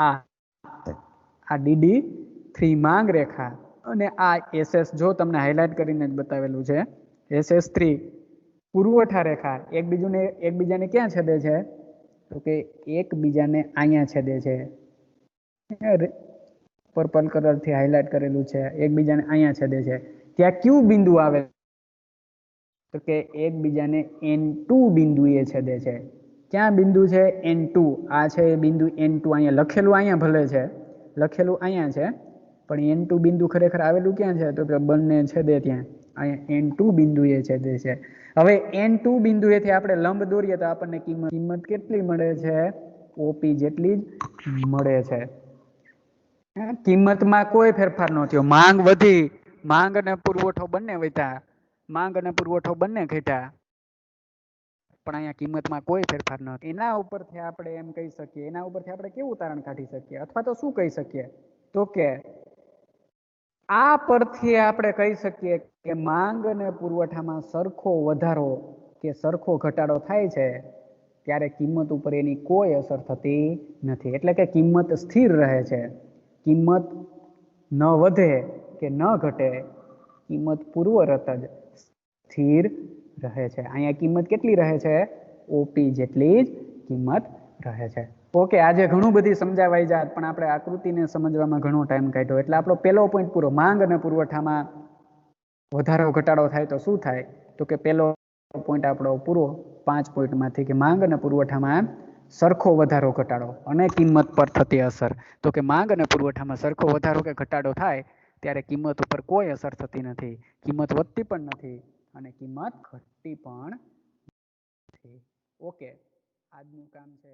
આ DD3 માંગ રેખા અને આ SS, જો તમને હાઇલાઇટ કરીને જ બતાવેલું છે, SS3 પુરવઠા રેખા એકબીજાને ક્યાં છેદે છે? તો કે એકબીજાને અહીંયા છેદે છે. પર્પલ કલર થી હાઇલાઇટ કરેલું છે. એકબીજાને અહીંયા છેદે છે. ત્યાં કયું બિંદુ આવે? તો કે એકબીજાને N2 બિંદુએ છેદે છે. ક્યાં બિંદુ છે? N2. આ છે બિંદુ N2. અહીંયા લખેલું અહીંયા ભલે છે, લખેલું અહીંયા છે, પણ N2 બિંદુ ખરેખર આવેલું ક્યાં છે? તો કે બંને છેદે ત્યાં. અહીંયા N2 બિંદુએ છેદે છે. હવે N2 બિંદુએથી આપણે લંબ દોરીએ તો આપણને કિંમત કેટલી મળે છે? OP જેટલી જ મળે છે. કિંમતમાં કોઈ ફેરફાર ન થયો. માંગ વધી, માંગ અને પુરવઠો બંને વધ્યા, માંગ અને પુરવઠો બંને ઘટ્યા, પણ અહીંયા કિંમતમાં કોઈ ફેરફાર ન થયો. એના ઉપરથી આપણે એમ કહી શકીએ, એના ઉપરથી આપણે કેવું તારણ કાઢી શકીએ અથવા તો શું કહી શકીએ? તો કે આ પરથી આપણે કહી શકીએ કે માંગ અને પુરવઠામાં સરખો વધારો કે સરખો ઘટાડો થાય છે ત્યારે કિંમત ઉપર એની કોઈ અસર થતી નથી. એટલે કે કિંમત સ્થિર રહે છે. કિંમત ન વધે કે ન ઘટે, કિંમત પૂર્વરત જ સ્થિર રહે છે. અહીંયા કિંમત કેટલી રહે છે? OP જેટલી જ કિંમત રહે છે. ઓકે, આજે ઘણું બધી સમજાવાઈ જાત, પણ આપણે આકૃતિને સમજવામાં ઘણો ટાઈમ કાઢ્યો. એટલે આપણો પહેલો પોઈન્ટ પૂરો. માંગ અને પુરવઠામાં વધારો ઘટાડો થાય તો શું થાય? તો કે પહેલો પોઈન્ટ આપણો પૂરો 5 પોઈન્ટમાંથી, કે માંગ અને પુરવઠામાં સરખો વધારો ઘટાડો અને કિંમત પર થતી અસર. તો કે માંગ અને પુરવઠામાં સરખો વધારો કે ઘટાડો થાય ત્યારે કિંમત ઉપર કોઈ અસર થતી નથી. કિંમત વધતી પણ નથી અને કિંમત ઘટતી પણ નથી. ઓકે, આજનું કામ છે